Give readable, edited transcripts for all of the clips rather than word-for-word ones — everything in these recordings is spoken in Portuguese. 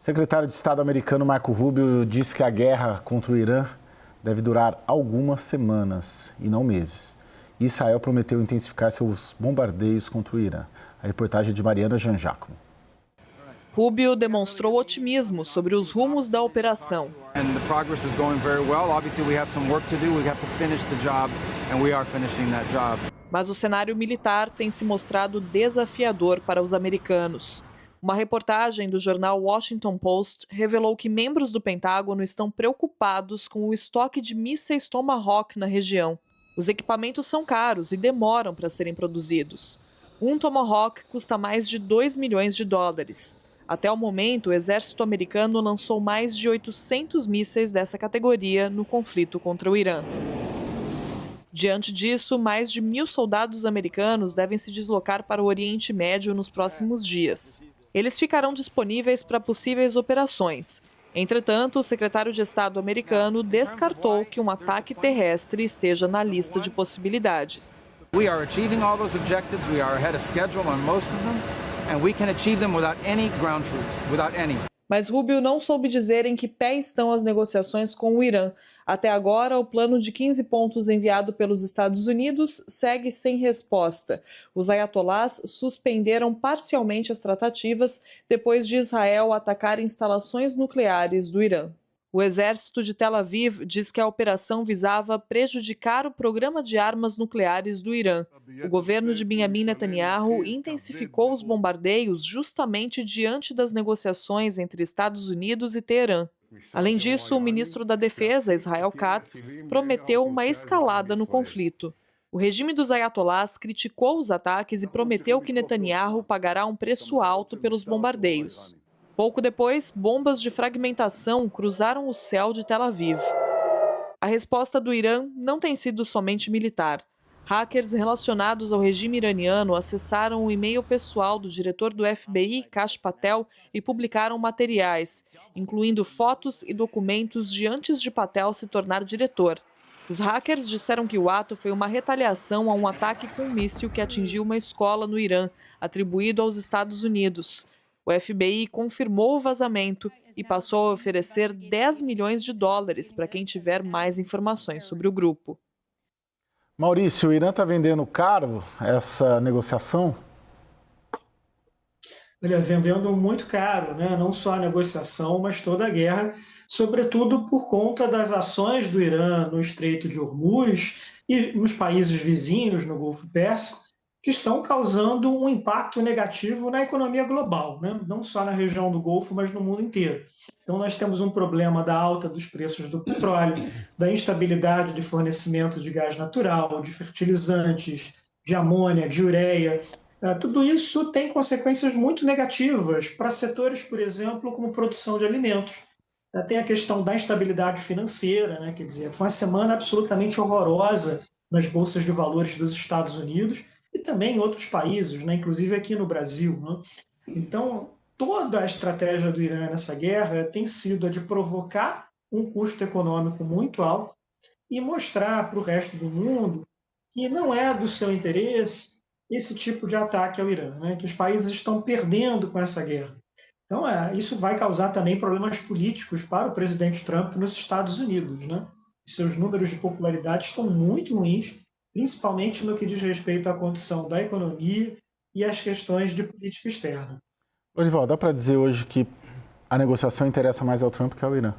Secretário de Estado americano Marco Rubio disse que a guerra contra o Irã deve durar algumas semanas e não meses. Israel prometeu intensificar seus bombardeios contra o Irã. A reportagem é de Mariana Jangiacomo. Rubio demonstrou otimismo sobre os rumos da operação. Mas o cenário militar tem se mostrado desafiador para os americanos. Uma reportagem do jornal Washington Post revelou que membros do Pentágono estão preocupados com o estoque de mísseis Tomahawk na região. Os equipamentos são caros e demoram para serem produzidos. Um Tomahawk custa mais de 2 milhões de dólares. Até o momento, o exército americano lançou mais de 800 mísseis dessa categoria no conflito contra o Irã. Diante disso, mais de 1.000 soldados americanos devem se deslocar para o Oriente Médio nos próximos dias. Eles ficarão disponíveis para possíveis operações. Entretanto, o secretário de Estado americano descartou que um ataque terrestre esteja na lista de possibilidades. We are achieving all those objectives. We are ahead of schedule on most of them, and we can achieve them without any ground troops, without any. Mas Rubio não soube dizer em que pé estão as negociações com o Irã. Até agora, o plano de 15 pontos enviado pelos Estados Unidos segue sem resposta. Os ayatolás suspenderam parcialmente as tratativas depois de Israel atacar instalações nucleares do Irã. O exército de Tel Aviv diz que a operação visava prejudicar o programa de armas nucleares do Irã. O governo de Benjamin Netanyahu intensificou os bombardeios justamente diante das negociações entre Estados Unidos e Teherã. Além disso, o ministro da Defesa, Israel Katz, prometeu uma escalada no conflito. O regime dos ayatolás criticou os ataques e prometeu que Netanyahu pagará um preço alto pelos bombardeios. Pouco depois, bombas de fragmentação cruzaram o céu de Tel Aviv. A resposta do Irã não tem sido somente militar. Hackers relacionados ao regime iraniano acessaram o e-mail pessoal do diretor do FBI, Kash Patel, e publicaram materiais, incluindo fotos e documentos de antes de Patel se tornar diretor. Os hackers disseram que o ato foi uma retaliação a um ataque com um míssil que atingiu uma escola no Irã, atribuído aos Estados Unidos. O FBI confirmou o vazamento e passou a oferecer 10 milhões de dólares para quem tiver mais informações sobre o grupo. Maurício, o Irã está vendendo caro essa negociação? Olha, vendendo muito caro, né? Não só a negociação, mas toda a guerra, sobretudo por conta das ações do Irã no Estreito de Hormuz e nos países vizinhos, no Golfo Pérsico, que estão causando um impacto negativo na economia global, né? Não só na região do Golfo, mas no mundo inteiro. Então, nós temos um problema da alta dos preços do petróleo, da instabilidade de fornecimento de gás natural, de fertilizantes, de amônia, de ureia. Tudo isso tem consequências muito negativas para setores, por exemplo, como produção de alimentos. Tem a questão da instabilidade financeira, né? Quer dizer, foi uma semana absolutamente horrorosa nas bolsas de valores dos Estados Unidos, e também em outros países, né, inclusive aqui no Brasil. Né? Então, toda a estratégia do Irã nessa guerra tem sido a de provocar um custo econômico muito alto e mostrar para o resto do mundo que não é do seu interesse esse tipo de ataque ao Irã, né? Que os países estão perdendo com essa guerra. Então, isso vai causar também problemas políticos para o presidente Trump nos Estados Unidos. Né? Seus números de popularidade estão muito ruins, principalmente no que diz respeito à condição da economia e às questões de política externa. Lorival, dá para dizer hoje que a negociação interessa mais ao Trump que ao Irã?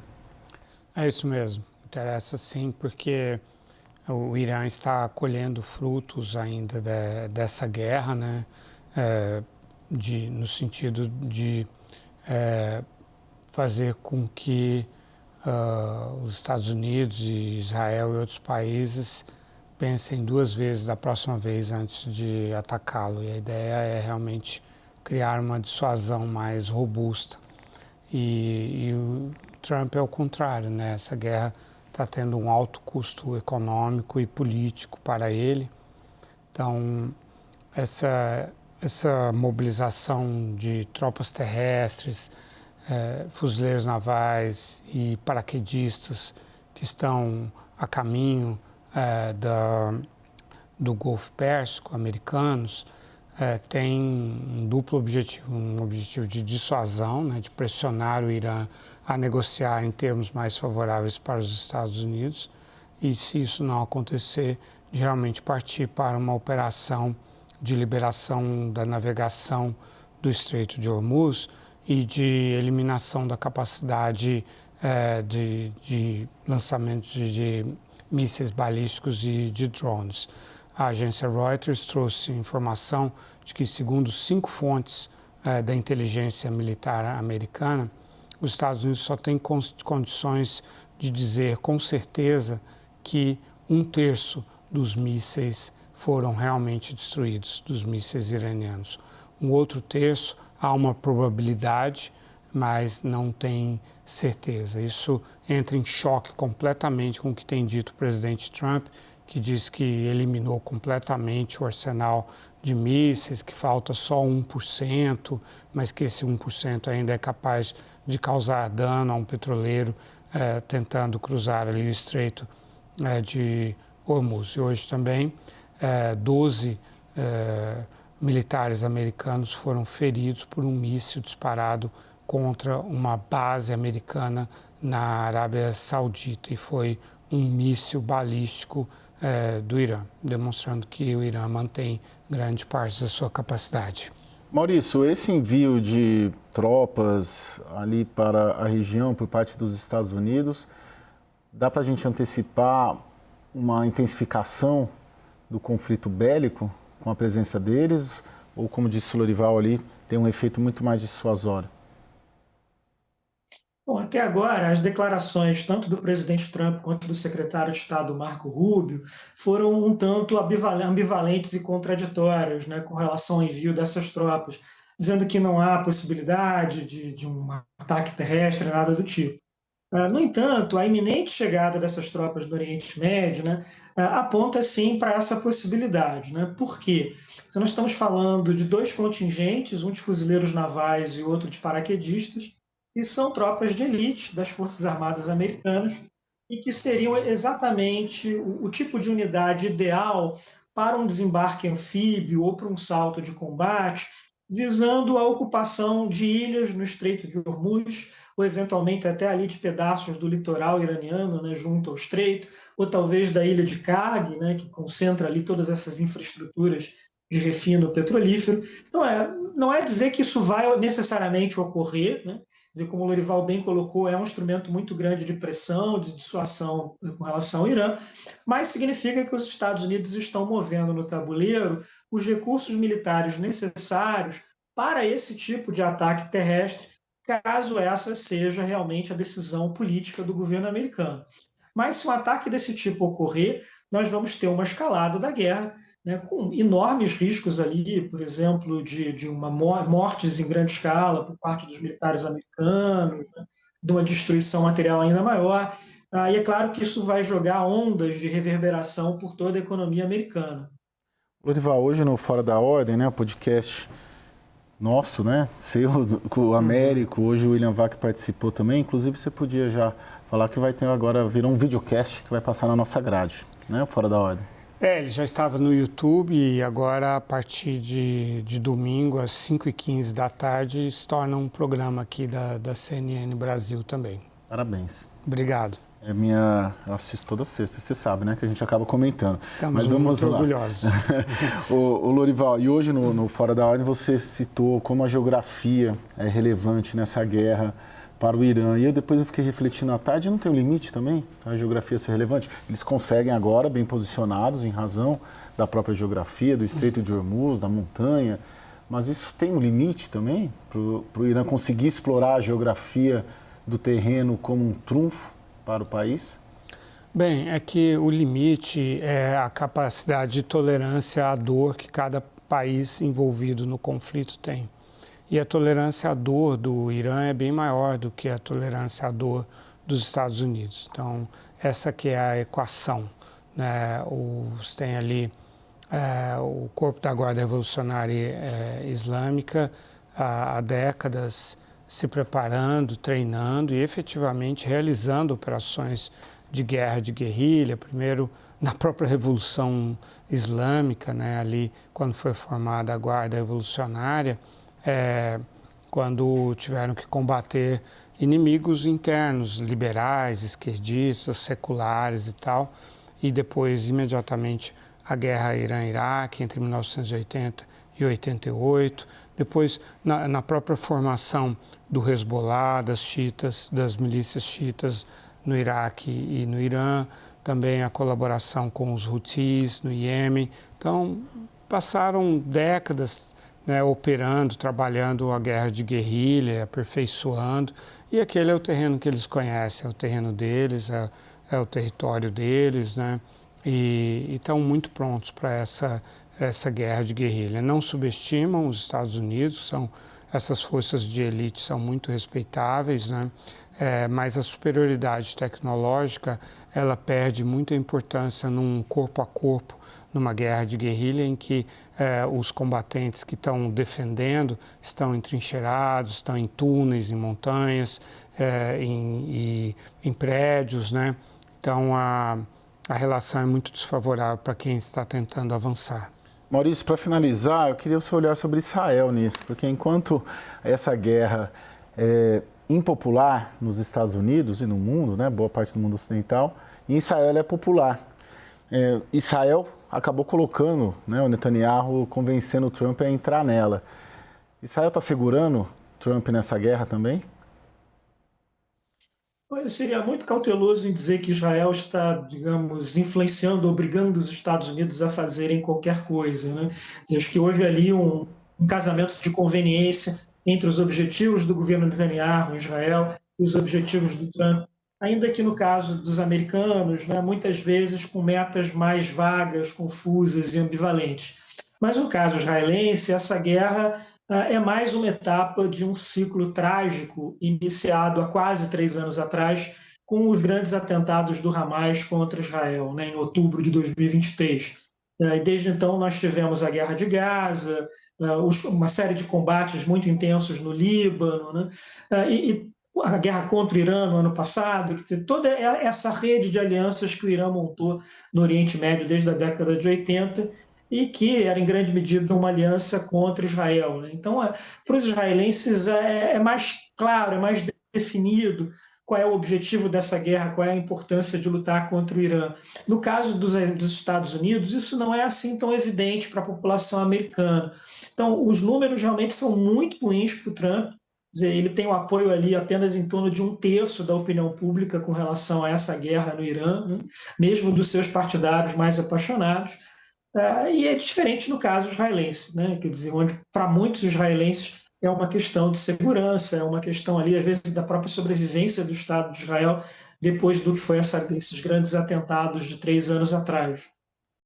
É isso mesmo, interessa sim, porque o Irã está colhendo frutos ainda dessa guerra, né? No sentido de fazer com que os Estados Unidos e Israel e outros países pensem 2 vezes da próxima vez antes de atacá-lo. E a ideia é realmente criar uma dissuasão mais robusta. E o Trump é o contrário, né? Essa guerra está tendo um alto custo econômico e político para ele. Então, essa mobilização de tropas terrestres, fuzileiros navais e paraquedistas que estão a caminho do Golfo Pérsico, americanos, tem um duplo objetivo, um objetivo de dissuasão, né, de pressionar o Irã a negociar em termos mais favoráveis para os Estados Unidos, e se isso não acontecer, de realmente partir para uma operação de liberação da navegação do Estreito de Hormuz e de eliminação da capacidade de lançamento de mísseis balísticos e de drones. A agência Reuters trouxe informação de que, segundo 5 fontes da inteligência militar americana, os Estados Unidos só têm condições de dizer com certeza que 1/3 dos mísseis foram realmente destruídos, dos mísseis iranianos. Um outro terço, há uma probabilidade, mas não tem certeza. Isso entra em choque completamente com o que tem dito o presidente Trump, que diz que eliminou completamente o arsenal de mísseis, que falta só 1%, mas que esse 1% ainda é capaz de causar dano a um petroleiro tentando cruzar ali o Estreito de Hormuz. E hoje também 12 militares americanos foram feridos por um míssil disparado contra uma base americana na Arábia Saudita, e foi um míssil balístico do Irã, demonstrando que o Irã mantém grande parte da sua capacidade. Maurício, esse envio de tropas ali para a região por parte dos Estados Unidos, dá para a gente antecipar uma intensificação do conflito bélico com a presença deles? Ou, como disse o Lorival ali, tem um efeito muito mais dissuasório? Bom, até agora, as declarações tanto do presidente Trump quanto do secretário de Estado Marco Rubio foram um tanto ambivalentes e contraditórias, né, com relação ao envio dessas tropas, dizendo que não há possibilidade de um ataque terrestre, nada do tipo. No entanto, a iminente chegada dessas tropas do Oriente Médio, né, aponta sim para essa possibilidade. Né? Por quê? Se nós estamos falando de 2 contingentes, um de fuzileiros navais e outro de paraquedistas, que são tropas de elite das Forças Armadas Americanas e que seriam exatamente o tipo de unidade ideal para um desembarque anfíbio ou para um salto de combate, visando a ocupação de ilhas no Estreito de Hormuz, ou eventualmente até ali de pedaços do litoral iraniano, né, junto ao Estreito, ou talvez da ilha de Karg, né, que concentra ali todas essas infraestruturas de refino petrolífero. Não é dizer que isso vai necessariamente ocorrer, né? Dizer, como o Lorival bem colocou, é um instrumento muito grande de pressão, de dissuasão com relação ao Irã, mas significa que os Estados Unidos estão movendo no tabuleiro os recursos militares necessários para esse tipo de ataque terrestre, caso essa seja realmente a decisão política do governo americano. Mas se um ataque desse tipo ocorrer, nós vamos ter uma escalada da guerra, né, com enormes riscos ali, por exemplo, de mortes em grande escala por parte dos militares americanos, né, de uma destruição material ainda maior. E é claro que isso vai jogar ondas de reverberação por toda a economia americana. Lorival, hoje no Fora da Ordem, né, o podcast nosso, né, seu, o Américo, hoje o William Vac participou também, inclusive você podia já falar que vai ter agora, virou um videocast que vai passar na nossa grade, né, o Fora da Ordem. Ele já estava no YouTube e agora, a partir de domingo, às 5h15 da tarde, se torna um programa aqui da CNN Brasil também. Parabéns. Obrigado. Eu assisto toda sexta, você sabe, né, que a gente acaba comentando. Mas vamos muito orgulhosos. o Lorival, e hoje no Fora da Ordem você citou como a geografia é relevante nessa guerra para o Irã. E depois eu fiquei refletindo à tarde, não tem um limite também a geografia ser relevante? Eles conseguem agora, bem posicionados, em razão da própria geografia, do Estreito de Hormuz, da montanha, mas isso tem um limite também para o Irã conseguir explorar a geografia do terreno como um trunfo para o país? Bem, é que o limite é a capacidade de tolerância à dor que cada país envolvido no conflito tem. E a tolerância à dor do Irã é bem maior do que a tolerância à dor dos Estados Unidos. Então, essa que é a equação, né? Você tem ali o Corpo da Guarda Revolucionária Islâmica há décadas se preparando, treinando e efetivamente realizando operações de guerra de guerrilha, primeiro na própria Revolução Islâmica, né, ali quando foi formada a Guarda Revolucionária, quando tiveram que combater inimigos internos, liberais, esquerdistas, seculares e tal, e depois imediatamente a guerra Irã-Iraque entre 1980 e 88, depois na própria formação do Hezbollah, das milícias xiitas no Iraque e no Irã, também a colaboração com os Houthis no Iêmen. Então, passaram décadas, né, operando, trabalhando a guerra de guerrilha, aperfeiçoando, e aquele é o terreno que eles conhecem, é o terreno deles, é o território deles, né, e estão muito prontos para essa guerra de guerrilha. Não subestimam os Estados Unidos, essas forças de elite são muito respeitáveis, né? Mas a superioridade tecnológica, ela perde muita importância num corpo a corpo, numa guerra de guerrilha em que os combatentes que estão defendendo estão entrincheirados, estão em túneis, em montanhas, em prédios, né? Então a relação é muito desfavorável para quem está tentando avançar. Maurício, para finalizar, eu queria o seu olhar sobre Israel nisso, porque enquanto essa guerra é impopular nos Estados Unidos e no mundo, né, boa parte do mundo ocidental, em Israel ela é popular. Israel acabou colocando, né, o Netanyahu, convencendo o Trump a entrar nela. Israel está segurando Trump nessa guerra também? Eu seria muito cauteloso em dizer que Israel está, digamos, influenciando, obrigando os Estados Unidos a fazerem qualquer coisa, né? Acho que houve ali um casamento de conveniência entre os objetivos do governo Netanyahu em Israel e os objetivos do Trump, ainda que no caso dos americanos, né, muitas vezes com metas mais vagas, confusas e ambivalentes. Mas no caso israelense, essa guerra é mais uma etapa de um ciclo trágico iniciado há quase 3 anos atrás com os grandes atentados do Hamas contra Israel, né, em outubro de 2023. E desde então nós tivemos a Guerra de Gaza, uma série de combates muito intensos no Líbano, né, e a guerra contra o Irã no ano passado, quer dizer, toda essa rede de alianças que o Irã montou no Oriente Médio desde a década de 80 e que era, em grande medida, uma aliança contra Israel, né? Então, para os israelenses é mais claro, é mais definido qual é o objetivo dessa guerra, qual é a importância de lutar contra o Irã. No caso dos Estados Unidos, isso não é assim tão evidente para a população americana. Então, os números realmente são muito ruins para o Trump. Quer dizer, ele tem o apoio ali apenas em torno de 1/3 da opinião pública com relação a essa guerra no Irã, né? Mesmo dos seus partidários mais apaixonados. E é diferente no caso israelense, né? Quer dizer, onde para muitos israelenses é uma questão de segurança, é uma questão ali, às vezes, da própria sobrevivência do Estado de Israel depois do que foi esses grandes atentados de 3 anos atrás.